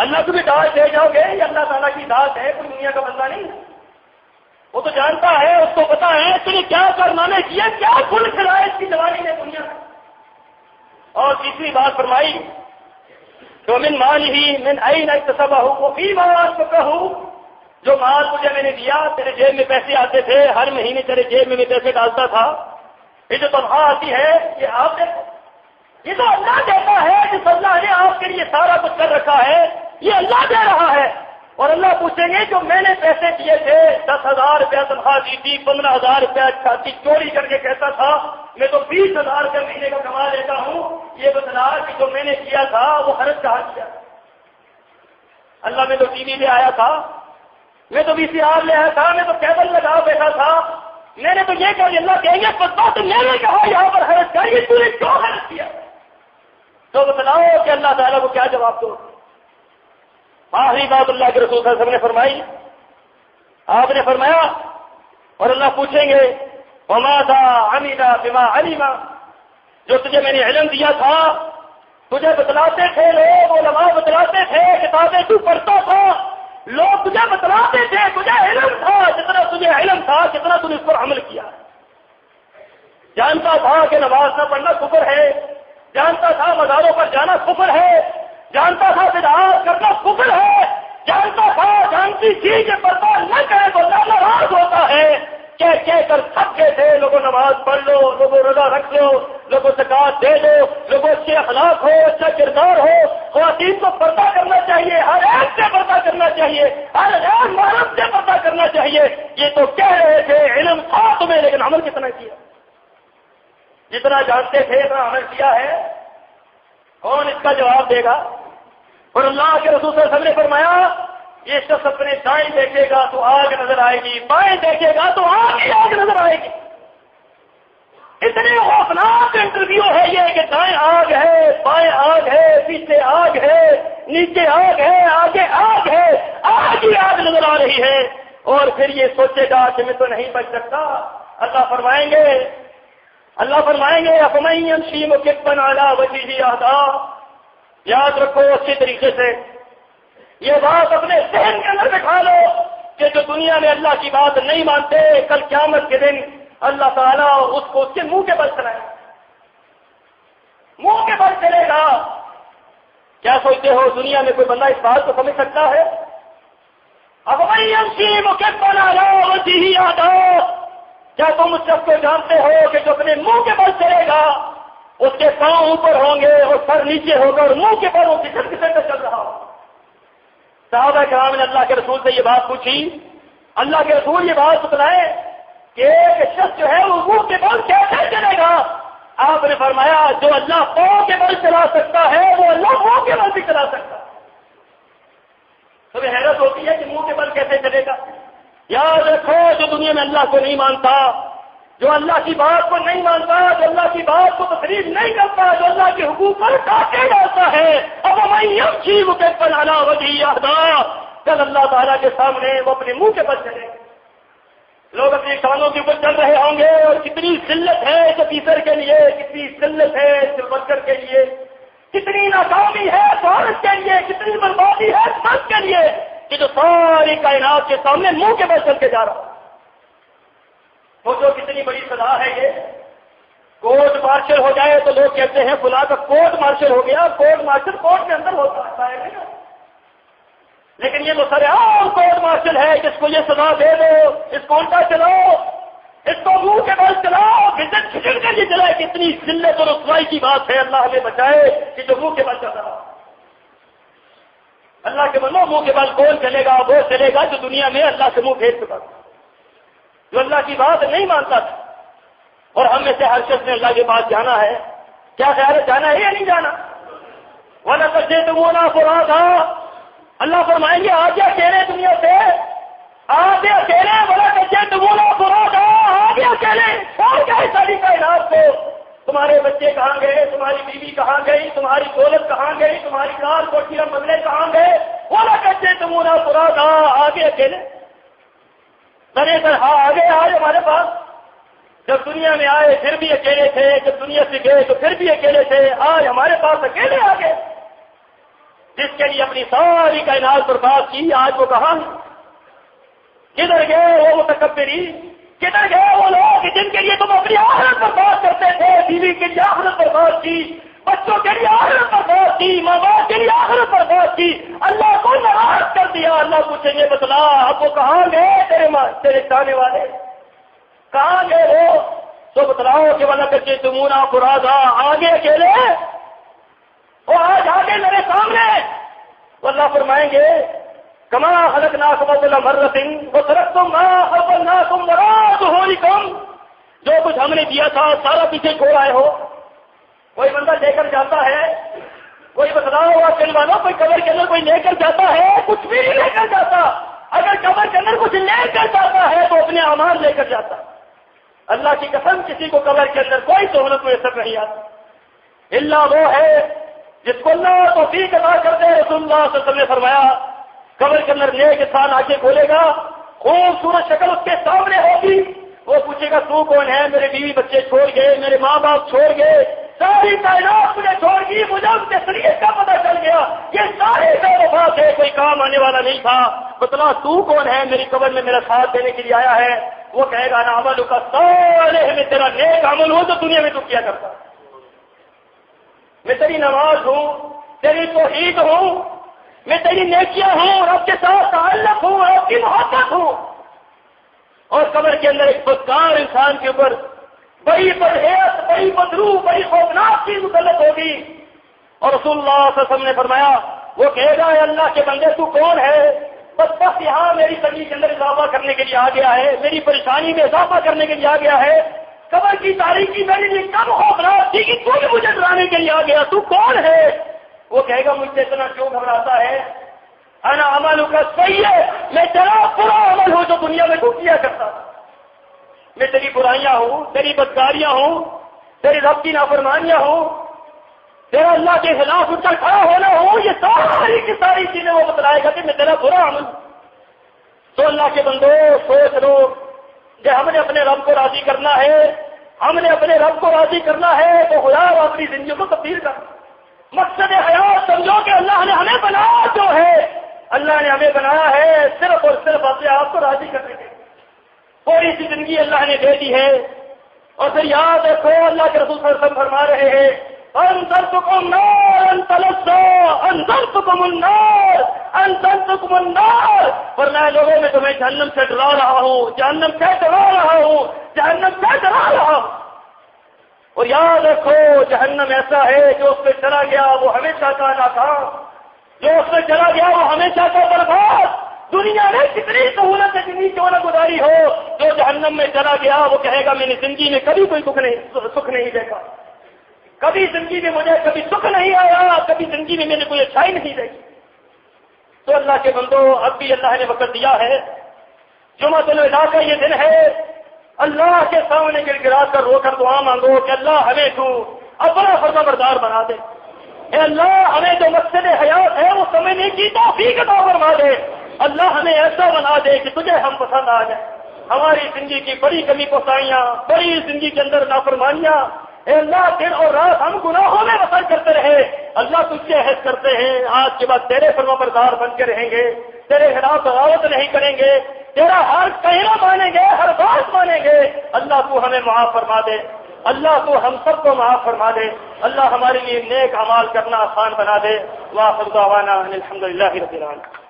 اللہ کو بھی دعوت دے جاؤ گے، یہ اللہ تعالیٰ کی دعوت ہے، کوئی دنیا کا بندہ نہیں. وہ تو جانتا ہے، اس کو پتا ہے تجھے کیا کارنامے کیا، کیا کھل کھلائے اس کی جوانی میں دنیا میں. اور تیسری بات فرمائی تو من مال ہی من این اکتسبہ وفیما انفقہ، جو مال مجھے میں نے دیا، تیرے جیب میں پیسے آتے تھے، ہر مہینے تیرے جیب میں پیسے ڈالتا تھا، یہ جو تنخواہ آتی ہے یہ آپ نے، یہ تو اللہ دیتا ہے، جس اللہ نے آپ کے لیے سارا کچھ کر رکھا ہے یہ اللہ دے رہا ہے. اور اللہ پوچھیں گے جو میں نے پیسے دیے تھے، 10,000 روپیہ تنخواہ دی تھی، 15,000 روپیہ چھاتی چوری کر کے کہتا تھا میں تو 20,000 روپے مہینے کا کما لیتا ہوں، یہ بتلا کہ جو میں نے کیا تھا وہ خرچ کہاں کیا؟ اللہ میں تو ٹی وی لے آیا تھا، میں تو VCR لے آیا تھا، میں تو کیبل لگا بیٹھا تھا، میں نے تو یہ کہا اللہ کہیں گے پتا تو میں نے کہا یہاں پر خرچ کر، یہ تو نے کیوں خرچ کیا؟ تو بتلاؤ کہ اللہ تعالیٰ کو کیا جواب دو. آخری بات اللہ کے رسول صلی اللہ علیہ وسلم نے فرمائی، آپ نے فرمایا اور اللہ پوچھیں گے وَمَاذَا عَمِلَ بِمَا عَلِمَ، جو تجھے میں نے علم دیا تھا، تجھے بتلاتے تھے لوگ، علماء بتلاتے تھے، کتابیں تو پڑھتا تھا، لوگ تجھے بتلاتے تھے، تجھے علم تھا، جتنا تجھے علم تھا کتنا تم نے اس پر عمل کیا. جانتا تھا کہ نماز نہ پڑھنا کفر ہے، جانتا تھا مزاروں پر جانا کفر ہے، جانتا تھا بدعات کرنا کفر ہے، جانتا تھا جانتی تھی کہ پردہ نہ کرے تو اللہ ناراض ہوتا ہے، کہہ کر تھک گئے تھے لوگوں نماز پڑھ لو، لوگوں روزہ رکھ لو، لوگوں زکات دے دو، لوگوں اچھے اخلاق ہو، اچھا کردار ہو، خواتین کو پردہ کرنا چاہیے، ہر ایک سے پردہ کرنا چاہیے، ہر ایک مرد سے پردہ کرنا چاہیے. یہ تو کہہ رہے تھے علم تھا تمہیں، لیکن عمل کتنا کیا؟ جتنا جانتے تھے اتنا عمل کیا ہے؟ کون اس کا جواب دے گا؟ اور اللہ کے رسول صلی اللہ علیہ وسلم نے فرمایا یہ شخص اپنے دائیں دیکھے گا تو آگ نظر آئے گی، بائیں دیکھے گا تو آگ نظر آئے گی. اتنے خوفناک انٹرویو ہے یہ کہ دائیں آگ ہے، بائیں آگ ہے، پیچھے آگ ہے، نیچے آگ ہے، آگے آگ ہے، آگ ہی آگ نظر آ رہی ہے. اور پھر یہ سوچے گا کہ میں تو نہیں بچ سکتا. اللہ فرمائیں گے اَفَمَن يَمْشِي مُكِبًّا عَلَىٰ وَجْهِهِ أَهْدَىٰ. یاد رکھو اچھی طریقے سے یہ بات اپنے ذہن کے اندر بٹھا لو کہ جو دنیا میں اللہ کی بات نہیں مانتے، کل قیامت کے دن اللہ تعالیٰ اس کو اس کے منہ کے بل چلائے، منہ کے بل چلے گا. کیا سوچتے ہو دنیا میں کوئی بندہ اس بات کو سمجھ سکتا ہے؟ اَفَمَن يَمْشِي مُكِبًّا عَلَىٰ وَجْهِهِ أَهْدَىٰ. کیا تم اس شخص کو جانتے ہو کہ جو اپنے منہ کے بل چلے گا اس کے پاؤں اوپر ہوں گے اور سر نیچے ہوگا اور منہ کے بل کسن کسن کا چل رہا ہو؟ صحابہ کرام نے اللہ کے رسول سے یہ بات پوچھی، اللہ کے رسول یہ بات بتلائے کہ ایک شخص جو ہے وہ منہ کے بل کیسے چلے گا؟ آپ نے فرمایا جو اللہ پاؤں کے بل چلا سکتا ہے وہ اللہ منہ کے بل بھی چلا سکتا ہے. تمہیں حیرت ہوتی ہے کہ منہ کے بل کیسے چلے گا؟ یاد رکھو جو دنیا میں اللہ کو نہیں مانتا، جو اللہ کی بات کو نہیں مانتا، جو اللہ کی بات کو تسلیم نہیں کرتا، جو اللہ کے حقوق پر ڈاکے ڈالتا ہے، اب میں یمشی مکبًا علی وجہہ اہدیٰ، کل اللہ تعالیٰ کے سامنے وہ اپنے منہ کے بل چلے. لوگ اپنی کانوں کے اوپر چل رہے ہوں گے اور کتنی ذلت ہے کفیسر کے لیے، کتنی ذلت ہے سلوکر کے لیے، کتنی ناکامی ہے عورت کے لیے، کتنی بربادی ہے مرد کے لیے کہ جو ساری کائنات کے سامنے منہ کے بل چل کے جا رہا. وہ جو کتنی بڑی سزا ہے یہ. کورٹ مارشل ہو جائے تو لوگ کہتے ہیں فلاں کا کورٹ مارشل ہو گیا. کورٹ مارشل کورٹ کے اندر ہوتا ہے نا، لیکن یہ تو سر عام کورٹ مارشل ہے جس کو یہ سزا دے دو، اس کو الٹا چلاؤ، اس کو منہ کے بل چلاؤ، گزر کھچڑ کر یہ چلائے. کتنی ذلت اور رسوائی کی بات ہے. اللہ ہمیں بچائے کہ جو منہ کے بل چل رہا. اللہ کے بندوں منہ کے بل کون چلے گا؟ وہ چلے گا جو دنیا میں اللہ سے منہ پھیر چکا، جو اللہ کی بات نہیں مانتا تھا. اور ہم میں سے ہر شخص نے اللہ کے پاس جانا ہے. کیا خیال ہے جانا ہے یا نہیں جانا؟ وَلَقَدْ جِئْتُمُونَا فُرَادًا. اللہ فرمائیں گے آج اکیلے دنیا سے، آج اکیلے. وَلَقَدْ جِئْتُمُونَا فُرَادًا. آج اکیلے چھوڑ گئے ساری کائنات کو. تمہارے بچے کہاں گئے؟ تمہاری بیوی کہاں گئی؟ تمہاری دولت کہاں گئی؟ تمہاری کار کوٹیاں بنگلے کہاں گئے؟ وَلَقَدْ جِئْتُمُونَا فُرَادًا. آگے اکیلے طرح طرح آگے آئے ہمارے پاس. جب دنیا میں آئے پھر بھی اکیلے تھے، جب دنیا سے گئے تو پھر بھی اکیلے تھے. آج ہمارے پاس اکیلے آ گئے. جس کے لیے اپنی ساری کائنات برباد کی، آج وہ کہاں؟ کدھر گئے وہ متکبرین؟ کدھر گئے وہ لوگ جن کے لیے تم اپنی آخرت برباد کرتے تھے؟ بیوی کے لیے آخرت برباد کی، بچوں کے لیے آخرت برباد کی، ماں باپ کے لیے آخرت برباد کی، اللہ کو ناراض کر دیا۔ اللہ پوچھیں گے بتلا اب وہ کہاں گئے تیرے چاہنے والے؟ کہاں گئے وہ؟ تو بتلاؤ کہ والا کچے تمونا فرازا آگے اکیلے وہ آج آگے میرے سامنے۔ تو اللہ فرمائیں گے کما خلقناکم اول مرۃ وترکتم ما خلقناکم وراء ظہورکم، جو کچھ ہم نے دیا تھا سارا پیچھے چھوڑ آئے ہو۔ کوئی بندہ لے کر جاتا ہے، کوئی بتلاؤ آپ والوں کوئی قبر کے اندر کوئی لے کر جاتا ہے؟ کچھ بھی نہیں لے کر جاتا۔ اگر قبر کے اندر کچھ لے کر جاتا ہے تو اپنے اعمال لے کر جاتا۔ اللہ کی قسم کسی کو قبر کے اندر کوئی سہولت میسر نہیں آتی الا وہ ہے جس کو اللہ توفیق عطا کر دے۔ رسول اللہ صلی اللہ علیہ وسلم نے فرمایا قبر کے اندر نیک انسان آنکھیں کھولے گا، خوبصورت شکل اس کے سامنے ہوگی، وہ پوچھے گا تو کون ہے؟ میرے بیوی بچے چھوڑ گئے، میرے ماں باپ چھوڑ گئے، ساری کائنات مجھے چھوڑ گئی، مجھے ان کے شریعت کا پتہ چل گیا، یہ سارے بے وفا تھے، کوئی کام آنے والا نہیں تھا، بتلا تو کون ہے؟ میری قبر میں میرا ساتھ دینے کے لیے آیا ہے۔ وہ کہے گا نا عمل کا صالح، میں تیرا نیک عمل ہوں تو دنیا میں تو کیا کرتا، میں تیری نماز ہوں، تیری توحید ہوں، میں تیری نیکیاں ہوں، رب کے ساتھ تعلق ہوں، رب کی محبت ہوں۔ اور قبر کے اندر ایک بدکار انسان کے اوپر بڑی بدحیث، بڑی بدرو، بڑی خوفناک چیز مسلط ہوگی۔ اور رسول اللہ صلی اللہ علیہ وسلم نے فرمایا وہ کہے گا اے اللہ کے بندے تو کون ہے؟ بس یہاں میری تنگی کے اندر اضافہ کرنے کے لیے آ گیا ہے، میری پریشانی میں اضافہ کرنے کے لیے آ گیا ہے، قبر کی تاریخی میرے لیے کم خوفناک تھی کہ تو مجھے ڈرانے کے لیے آ گیا، تو کون ہے؟ وہ کہے گا مجھ سے اتنا کیوں گھبراتا ہے؟ انا عمل کا صحیح ہے، میں تیرا برا عمل ہوں جو دنیا میں تو کیا کرتا، میں تیری برائیاں ہوں، تیری بدکاریاں ہوں، تیری رب کی نافرمانیاں ہوں، تیرا اللہ کے خلاف اٹھ کر کھڑا ہونا ہو، یہ ساری کی ساری چیزیں وہ بتلائے گا کہ میں تیرا برا عمل۔ تو اللہ کے بندو سوچ لو کہ ہم نے اپنے رب کو راضی کرنا ہے، ہم نے اپنے رب کو راضی کرنا ہے تو خدا اپنی زندگی کو تبدیل کر۔ مقصد حیات سمجھو کہ اللہ نے ہمیں بنایا جو ہے، اللہ نے ہمیں بنایا ہے صرف اور صرف اپنے آپ کو راضی کرنے کے، تھوڑی سی زندگی اللہ نے دے دی ہے۔ اور پھر یاد رکھو اللہ کے رسول صلی اللہ علیہ وسلم فرما رہے ہیں انذرتکم نارا تلظی، انذرتکم النار، انذرتکم النار، فرمایا لوگوں میں تمہیں جہنم سے ڈرا رہا ہوں، جہنم سے ڈرا رہا ہوں، جہنم سے ڈرا رہا ہوں۔ اور یاد رکھو جہنم ایسا ہے جو اس پہ چلا گیا وہ ہمیشہ کا ناکام، جو اس پہ چلا گیا وہ ہمیشہ کا برباد۔ دنیا میں کتنی سہولت کتنی کیوں نہ گزاری ہو، جو جہنم میں چلا گیا وہ کہے گا میں نے زندگی میں کبھی کوئی سکھ نہیں دیکھا، کبھی زندگی میں مجھے کبھی سکھ نہیں آیا، کبھی زندگی میں میں نے کوئی اچھائی نہیں دیکھی۔ تو اللہ کے بندو اب بھی اللہ نے وقت دیا ہے، جمعۃ الوداع کا یہ دن ہے، اللہ کے سامنے گر گرا کر رو کر دعا مانگو کہ اللہ ہمیں تو اپنا فرما بردار بنا دے، اے اللہ ہمیں جو مقصد حیات ہے وہ سمجھنے کی توفیق عطا فرما دے، اللہ ہمیں ایسا بنا دے کہ تجھے ہم پسند آ جائے۔ ہماری زندگی کی بڑی کمی کوتاہیاں، بڑی زندگی کے اندر نافرمانیاں، اے اللہ دن اور رات ہم گناہوں میں بسر کرتے رہے، اللہ تجھ سے عہد کرتے ہیں آج کے بعد تیرے فرما بردار بن کے رہیں گے، تیرے خلاف بغاوت نہیں کریں گے، تیرا ہر کہنا مانیں گے، ہر بات مانیں گے۔ اللہ تو ہمیں معاف فرما دے، اللہ تو ہم سب کو معاف فرما دے، اللہ ہمارے لیے نیک اعمال کرنا آسان بنا دے۔ وآخر دعوانا ان الحمد للہ رب العالمین۔